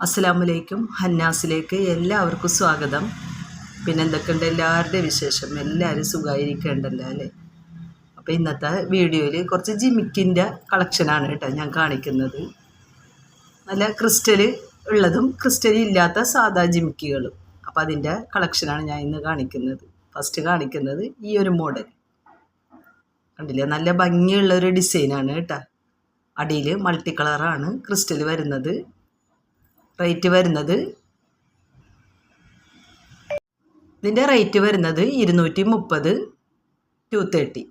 അസ്സലാമലൈക്കും. ഹന്നാസിലേക്ക് എല്ലാവർക്കും സ്വാഗതം. പിന്നെ എന്തൊക്കെയുണ്ട് എല്ലാവരുടെ വിശേഷം? എല്ലാവരും സുഖമായിരിക്കേണ്ടല്ലോ അല്ലേ? അപ്പോൾ ഇന്നത്തെ വീഡിയോയിൽ കുറച്ച് ജിമിക്കിൻ്റെ കളക്ഷനാണ് കേട്ടോ ഞാൻ കാണിക്കുന്നത്. നല്ല ക്രിസ്റ്റൽ ഉള്ളതും ക്രിസ്റ്റൽ ഇല്ലാത്ത സാധാ ജിമിക്കുകളും. അപ്പോൾ അതിൻ്റെ കളക്ഷനാണ് ഞാൻ ഇന്ന് കാണിക്കുന്നത്. ഫസ്റ്റ് കാണിക്കുന്നത് ഈ ഒരു മോഡൽ കണ്ടില്ലേ, നല്ല ഭംഗിയുള്ളൊരു ഡിസൈനാണ് കേട്ടോ. അടിയിൽ മൾട്ടി കളറാണ് ക്രിസ്റ്റൽ വരുന്നത്. റേറ്റ് വരുന്നത് ഇതിൻ്റെ റേറ്റ് വരുന്നത് 230 230.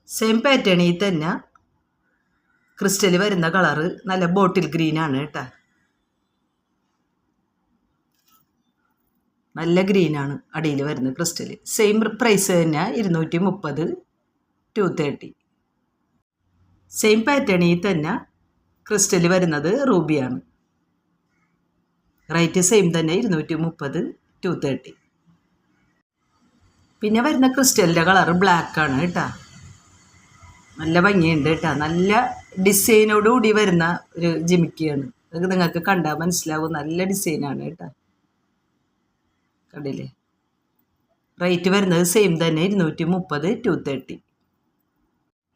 സെയിം പാറ്റേണിൽ തന്നെ ക്രിസ്റ്റൽ വരുന്ന കളറ് നല്ല ബോട്ടിൽ ഗ്രീനാണ് കേട്ടോ. നല്ല ഗ്രീനാണ് അടിയിൽ വരുന്ന ക്രിസ്റ്റൽ. സെയിം പ്രൈസ് തന്നെ 230 230. സെയിം പാറ്റേണിൽ തന്നെ ക്രിസ്റ്റൽ വരുന്നത് റൂബിയാണ്. റേറ്റ് സെയിം തന്നെ 230 230. പിന്നെ വരുന്ന ക്രിസ്റ്റലിൻ്റെ കളറ് ബ്ലാക്കാണ് കേട്ടോ. നല്ല ഭംഗിയുണ്ട് കേട്ടോ. നല്ല ഡിസൈനോടുകൂടി വരുന്ന ഒരു ജിമിക്കിയാണ്. അത് നിങ്ങൾക്ക് കണ്ടാൽ മനസ്സിലാവും. നല്ല ഡിസൈനാണ് കേട്ടോ. കണ്ടില്ലേ? റേറ്റ് വരുന്നത് സെയിം തന്നെ 230 230.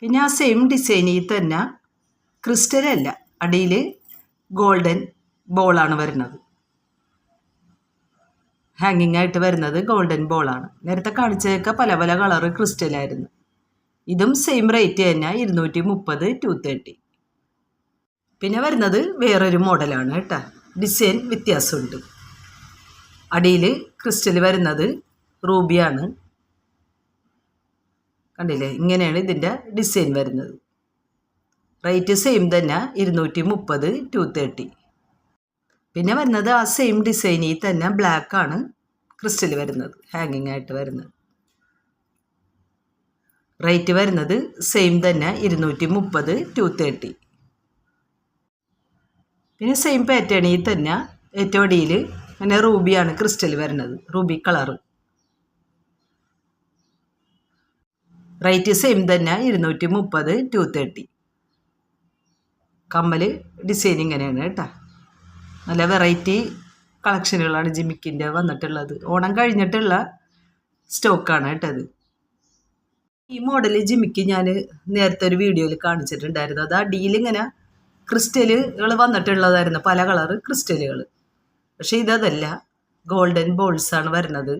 പിന്നെ ആ സെയിം ഡിസൈനിൽ തന്നെ ക്രിസ്റ്റലല്ല, അടിയിൽ ഗോൾഡൻ ബോളാണ് വരുന്നത്. ഹാങ്ങിങ് ആയിട്ട് വരുന്നത് ഗോൾഡൻ ബോളാണ്. നേരത്തെ കാണിച്ചതൊക്കെ പല പല കളറ് ക്രിസ്റ്റലായിരുന്നു. ഇതും സെയിം റേറ്റ് തന്നെ 230 230. പിന്നെ വരുന്നത് വേറൊരു മോഡലാണ് കേട്ടോ. ഡിസൈൻ വ്യത്യാസമുണ്ട്. അടിയിൽ ക്രിസ്റ്റൽ വരുന്നത് റൂബിയാണ്. കണ്ടില്ലേ? ഇങ്ങനെയാണ് ഇതിൻ്റെ ഡിസൈൻ വരുന്നത്. റേറ്റ് സെയിം തന്നെ 230 230. പിന്നെ വരുന്നത് ആ സെയിം ഡിസൈനിൽ തന്നെ ബ്ലാക്കാണ് ക്രിസ്റ്റൽ വരുന്നത്, ഹാങ്ങിങ് ആയിട്ട് വരുന്നത്. റേറ്റ് വരുന്നത് സെയിം തന്നെ 230 230. പിന്നെ സെയിം പാറ്റേണിൽ തന്നെ ഏറ്റവും അടിയിൽ അങ്ങനെ റൂബിയാണ് ക്രിസ്റ്റൽ വരുന്നത്, റൂബി കളറ്. റേറ്റ് സെയിം തന്നെ 230 230. കമ്മൽ ഡിസൈൻ ഇങ്ങനെയാണ് കേട്ടോ. നല്ല വെറൈറ്റി കളക്ഷനുകളാണ് ജിമിക്കിൻ്റെ വന്നിട്ടുള്ളത്. ഓണം കഴിഞ്ഞിട്ടുള്ള സ്റ്റോക്കാണ് കേട്ടത്. ഈ മോഡൽ ജിമിക്ക് ഞാൻ നേരത്തെ ഒരു വീഡിയോയിൽ കാണിച്ചിട്ടുണ്ടായിരുന്നു. അത് അടിയിലിങ്ങനെ ക്രിസ്റ്റലുകൾ വന്നിട്ടുള്ളതായിരുന്നു, പല കളറ് ക്രിസ്റ്റലുകൾ. പക്ഷേ ഇതല്ല, ഗോൾഡൻ ബോൾസാണ് വരുന്നത്.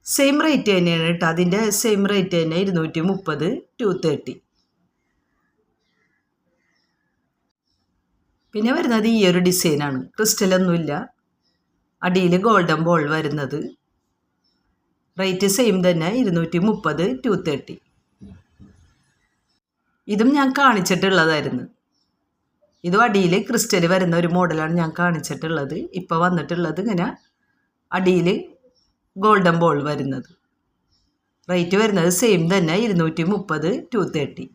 സെയിം റേറ്റ് തന്നെയാണ് കേട്ടോ. അതിൻ്റെ സെയിം റേറ്റ് തന്നെ 230 230. പിന്നെ വരുന്നത് ഈ ഒരു ഡിസൈനാണ്. ക്രിസ്റ്റലൊന്നുമില്ല, അടിയിൽ ഗോൾഡൻ ബോൾ വരുന്നത്. റേറ്റ് സെയിം തന്നെ 230 230. ഇതും ഞാൻ കാണിച്ചിട്ടുള്ളതായിരുന്നു. ഇതും അടിയിൽ ക്രിസ്റ്റൽ വരുന്ന ഒരു മോഡലാണ് ഞാൻ കാണിച്ചിട്ടുള്ളത്. ഇപ്പോൾ വന്നിട്ടുള്ളത് ഇങ്ങനെ അടിയിൽ ഗോൾഡൻ ബോൾ വരുന്നത്. റേറ്റ് വരുന്നത് സെയിം തന്നെ 230 230.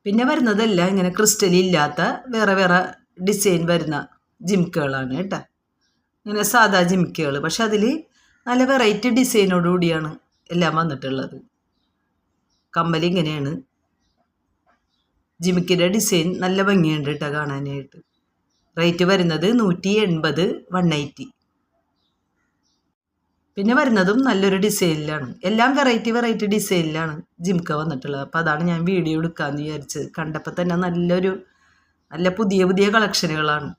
പിന്നെ വരുന്നതെല്ലാം ഇങ്ങനെ ക്രിസ്റ്റൽ ഇല്ലാത്ത വേറെ വേറെ ഡിസൈൻ വരുന്ന ജിമിക്കുകളാണ് കേട്ടോ. ഇങ്ങനെ സാധാ ജിമിക്കുകൾ, പക്ഷെ അതിൽ നല്ല വെറൈറ്റി ഡിസൈനോടുകൂടിയാണ് എല്ലാം വന്നിട്ടുള്ളത്. കമ്മൽ ഇങ്ങനെയാണ്. ജിമിക്കിൻ്റെ ഡിസൈൻ നല്ല ഭംഗിയുണ്ട് കേട്ടോ കാണാനായിട്ട്. റേറ്റ് വരുന്നത് 180 180. പിന്നെ വരുന്നതും നല്ലൊരു ഡിസൈനിലാണ്. എല്ലാം വെറൈറ്റി ഡിസൈനിലാണ് ജിമിക്ക വന്നിട്ടുള്ളത്. അപ്പോൾ അതാണ് ഞാൻ വീഡിയോ എടുക്കാമെന്ന് വിചാരിച്ചത്. കണ്ടപ്പോൾ തന്നെ നല്ല പുതിയ കളക്ഷനുകളാണ്.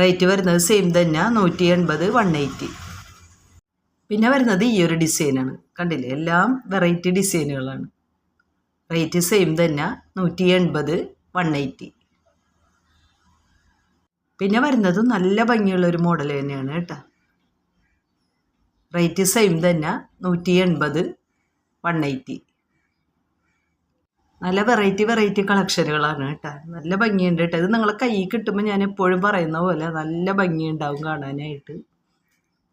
റേറ്റ് വരുന്നത് സെയിം തന്നെ 180 180. പിന്നെ വരുന്നത് ഈ ഒരു ഡിസൈനാണ്. കണ്ടില്ലേ? എല്ലാം വെറൈറ്റി ഡിസൈനുകളാണ്. റേറ്റ് സെയിം തന്നെ 180 180. പിന്നെ വരുന്നതും നല്ല ഭംഗിയുള്ളൊരു മോഡൽ തന്നെയാണ് കേട്ടോ. റേറ്റ് സെയിം തന്നെ 180 180. നല്ല വെറൈറ്റി കളക്ഷനുകളാണ് കേട്ടോ. നല്ല ഭംഗിയുണ്ട് കേട്ടോ. ഇത് നിങ്ങളെ കയ്യിൽ കിട്ടുമ്പോൾ ഞാൻ എപ്പോഴും പറയുന്ന പോലെ നല്ല ഭംഗിയുണ്ടാവും കാണാനായിട്ട്.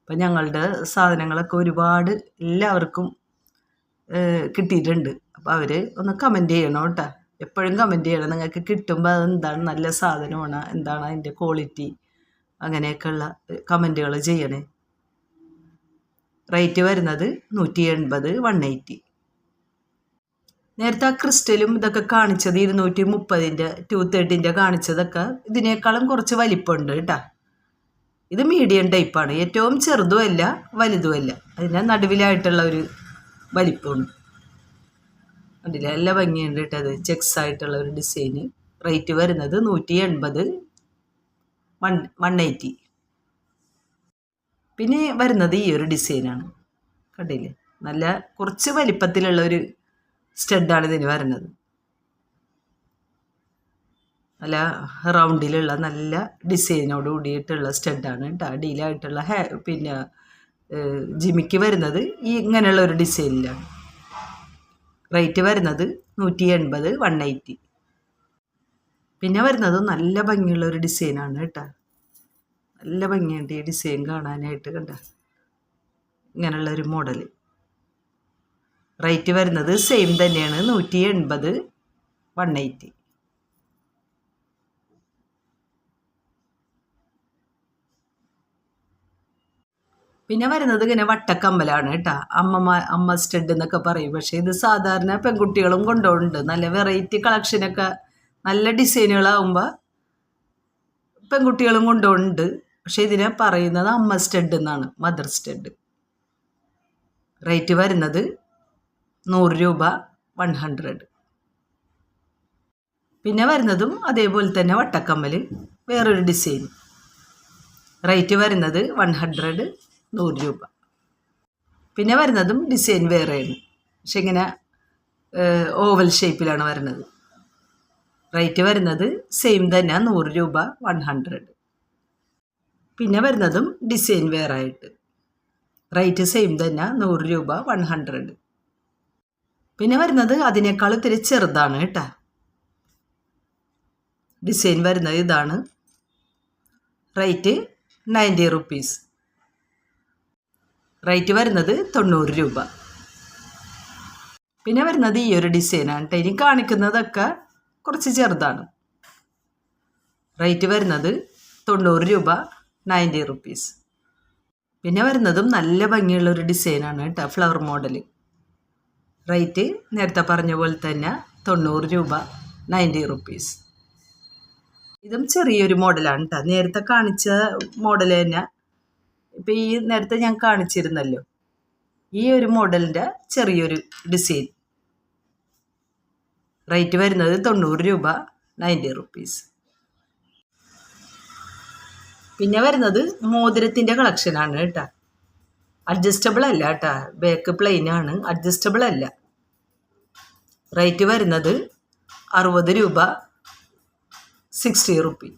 അപ്പം ഞങ്ങളുടെ സാധനങ്ങളൊക്കെ ഒരുപാട് എല്ലാവർക്കും കിട്ടിയിട്ടുണ്ട്. അപ്പോൾ അവർ ഒന്ന് കമൻറ്റ് ചെയ്യണം കേട്ടോ. എപ്പോഴും കമൻറ്റ് ചെയ്യണം. നിങ്ങൾക്ക് കിട്ടുമ്പോൾ അതെന്താണ്, നല്ല സാധനമാണ്, എന്താണ് അതിൻ്റെ ക്വാളിറ്റി, അങ്ങനെയൊക്കെയുള്ള കമൻറ്റുകൾ ചെയ്യണേ. റേറ്റ് വരുന്നത് 180, 180. നേരത്തെ ആ ക്രിസ്റ്റലും ഇതൊക്കെ കാണിച്ചത് 230-ൻ്റെ 230-ൻ്റെ കാണിച്ചതൊക്കെ ഇതിനേക്കാളും കുറച്ച് വലിപ്പമുണ്ട് കേട്ടോ. ഇത് മീഡിയം ടൈപ്പാണ്, ഏറ്റവും ചെറുതുമല്ല വലുതുമല്ല, അതിൻ്റെ നടുവിലായിട്ടുള്ള ഒരു വലിപ്പമാണ്. അതിൽ നല്ല ഭംഗിയുണ്ട് കേട്ടോ. അത് ചെക്സ് ആയിട്ടുള്ള ഒരു ഡിസൈന്. റേറ്റ് വരുന്നത് 180, 180. പിന്നെ വരുന്നത് ഈ ഒരു ഡിസൈനാണ്, കണ്ടില്ലേ? നല്ല കുറച്ച് വലിപ്പത്തിലുള്ള ഒരു സ്റ്റഡാണ് ഇതിന് വരുന്നത്. നല്ല റൗണ്ടിലുള്ള നല്ല ഡിസൈനോട് കൂടിയിട്ടുള്ള സ്റ്റഡാണ് കേട്ടോ. അടിയിലായിട്ടുള്ള പിന്നെ ജിമിക്ക് വരുന്നത് ഈ ഇങ്ങനെയുള്ള ഒരു ഡിസൈനിലാണ്. റേറ്റ് വരുന്നത് 180, 180. പിന്നെ വരുന്നത് നല്ല ഭംഗിയുള്ള ഒരു ഡിസൈനാണ് കേട്ടോ. നല്ല ഭംഗിയുണ്ട് ഈ ഡിസൈൻ കാണാനായിട്ട്, കണ്ട ഇങ്ങനെയുള്ള ഒരു മോഡൽ. റേറ്റ് വരുന്നത് സെയിം തന്നെയാണ്, 180, 180. പിന്നെ വരുന്നത് ഇങ്ങനെ വട്ടക്കമ്മലാണ് കേട്ടോ. അമ്മ സ്റ്റഡ് എന്നൊക്കെ പറയും. പക്ഷേ ഇത് സാധാരണ പെൺകുട്ടികളും കൊണ്ടുപോകുന്നുണ്ട്. നല്ല വെറൈറ്റി കളക്ഷനൊക്കെ നല്ല ഡിസൈനുകളാകുമ്പോൾ പെൺകുട്ടികളും കൊണ്ടുപോകുന്നുണ്ട്. പക്ഷേ ഇതിനെ പറയുന്നത് അമ്മ സ്റ്റഡ് എന്നാണ്, മദർ സ്റ്റഡ്. റേറ്റ് വരുന്നത് 100 രൂപ, 100. പിന്നെ വരുന്നതും അതേപോലെ തന്നെ വട്ടക്കമ്മൽ, വേറൊരു ഡിസൈൻ. റേറ്റ് വരുന്നത് 100, 100 രൂപ. പിന്നെ വരുന്നതും ഡിസൈൻ വേറെയാണ്, പക്ഷെ ഇങ്ങനെ ഓവൽ ഷേപ്പിലാണ് വരുന്നത്. റേറ്റ് വരുന്നത് സെയിം തന്നെ, 100 രൂപ, 100. പിന്നെ വരുന്നതും ഡിസൈൻ വേറെ ആയിട്ട്. റേറ്റ് സെയിം തന്നെ, 100 രൂപ, 100. പിന്നെ വരുന്നത് അതിനേക്കാൾ ഇത്തിരി ചെറുതാണ് കേട്ടോ. ഡിസൈൻ വരുന്നത് ഇതാണ്. Rate 90 rupees. റേറ്റ് വരുന്നത് 90 രൂപ. പിന്നെ വരുന്നത് ഈ ഒരു ഡിസൈനാണ് കേട്ടോ. ഇനി കാണിക്കുന്നതൊക്കെ കുറച്ച് ചെറുതാണ്. റേറ്റ് വരുന്നത് 90 രൂപ, 90 റുപ്പീസ്. പിന്നെ വരുന്നതും നല്ല ഭംഗിയുള്ള ഒരു ഡിസൈനാണ് കേട്ടോ, ഫ്ലവർ മോഡൽ. റേറ്റ് നേരത്തെ പറഞ്ഞ പോലെ തന്നെ 90 രൂപ, 90 റുപ്പീസ്. ഇതും ചെറിയൊരു മോഡലാണ് കേട്ടോ. നേരത്തെ കാണിച്ച മോഡൽ തന്നെ ഇപ്പം ഈ നേരത്തെ ഞാൻ കാണിച്ചിരുന്നല്ലോ, ഈ ഒരു മോഡലിൻ്റെ ചെറിയൊരു ഡിസൈൻ. റേറ്റ് വരുന്നത് 90 രൂപ, 90 റുപ്പീസ്. പിന്നെ വരുന്നത് മോതിരത്തിൻ്റെ കളക്ഷനാണ് കേട്ടോ. അഡ്ജസ്റ്റബിൾ അല്ല കേട്ടോ, ബാക്ക് പ്ലെയിൻ ആണ്, അഡ്ജസ്റ്റബിൾ അല്ല. റേറ്റ് വരുന്നത് 60 രൂപ, 60 റുപ്പി.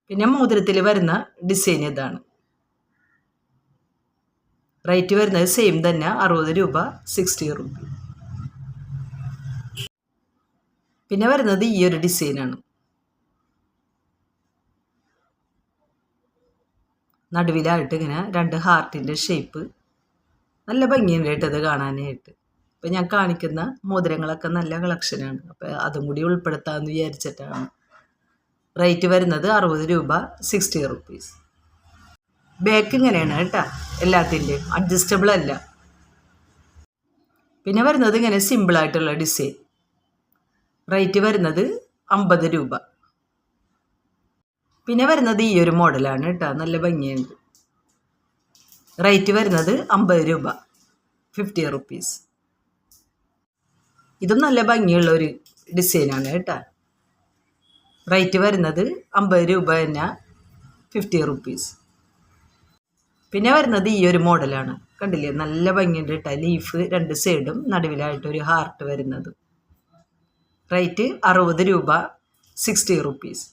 പിന്നെ മോതിരത്തിൽ വരുന്ന ഡിസൈൻ ഇതാണ്. റേറ്റ് വരുന്നത് സെയിം തന്നെ, 60 രൂപ, 60 റുപ്പി. പിന്നെ വരുന്നത് ഈ ഒരു ഡിസൈനാണ്. നടുവിലായിട്ട് ഇങ്ങനെ 2 ഹാർട്ടിൻ്റെ ഷേപ്പ്. നല്ല ഭംഗിയുണ്ട് കേട്ടോ ഇത് കാണാനായിട്ട്. ഇപ്പം ഞാൻ കാണിക്കുന്ന മോതിരങ്ങളൊക്കെ നല്ല കളക്ഷനാണ്, അപ്പോൾ അതും കൂടി ഉൾപ്പെടുത്താമെന്ന് വിചാരിച്ചിട്ടാണ്. റേറ്റ് വരുന്നത് 60 രൂപ, 60 റുപ്പീസ്. ബാക്ക് ഇങ്ങനെയാണ് കേട്ടോ, എല്ലാത്തിൻ്റെയും അഡ്ജസ്റ്റബിൾ അല്ല. പിന്നെ വരുന്നത് ഇങ്ങനെ സിമ്പിളായിട്ടുള്ള ഡിസൈൻ. റേറ്റ് വരുന്നത് 50 രൂപ. പിന്നെ വരുന്നത് ഈ ഒരു മോഡലാണ് കേട്ടോ, നല്ല ഭംഗിയുണ്ട്. റേറ്റ് വരുന്നത് 50 രൂപ, 50 റുപ്പീസ്. ഇതും നല്ല ഭംഗിയുള്ള ഒരു ഡിസൈനാണ് കേട്ടോ. റേറ്റ് വരുന്നത് 50 രൂപ തന്നെ, 50 റുപ്പീസ്. പിന്നെ വരുന്നത് ഈ ഒരു മോഡലാണ്, കണ്ടില്ലേ? നല്ല ഭംഗിയുണ്ട് കേട്ടോ. ലീഫ് 2 സൈഡും നടുവിലായിട്ടൊരു ഹാർട്ട് വരുന്നത്. റേറ്റ് 60 രൂപ, 60 റുപ്പീസ്.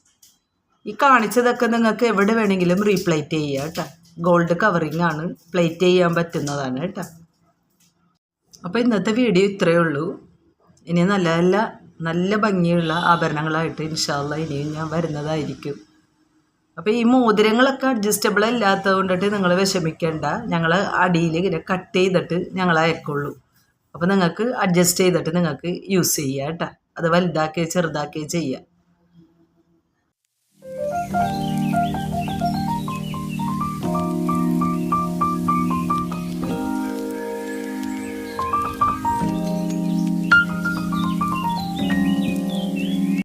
ഈ കാണിച്ചതൊക്കെ നിങ്ങൾക്ക് എവിടെ വേണമെങ്കിലും റീപ്ലേറ്റ് ചെയ്യാം കേട്ടോ. ഗോൾഡ് കവറിങ് ആണ്, പ്ലേറ്റ് ചെയ്യാൻ പറ്റുന്നതാണ് കേട്ടോ. അപ്പോൾ ഇന്നത്തെ വീഡിയോ ഇത്രയേ ഉള്ളൂ. ഇനി നല്ല ഭംഗിയുള്ള ആഭരണങ്ങളായിട്ട് ഇൻഷാ അല്ലാഹ് ഇനിയും ഞാൻ വരുന്നതായിരിക്കും. അപ്പോൾ ഈ മോതിരങ്ങളൊക്കെ അഡ്ജസ്റ്റബിൾ അല്ലാത്തത് കൊണ്ടിട്ട് നിങ്ങൾ വിഷമിക്കേണ്ട. ഞങ്ങൾ അടിയിൽ ഇങ്ങനെ കട്ട് ചെയ്തിട്ട് ഞങ്ങൾ അയക്കുള്ളൂ. അപ്പോൾ നിങ്ങൾക്ക് അഡ്ജസ്റ്റ് ചെയ്തിട്ട് നിങ്ങൾക്ക് യൂസ് ചെയ്യാം കേട്ടോ. അത് വലുതാക്കി ചെറുതാക്കി ചെയ്യാം.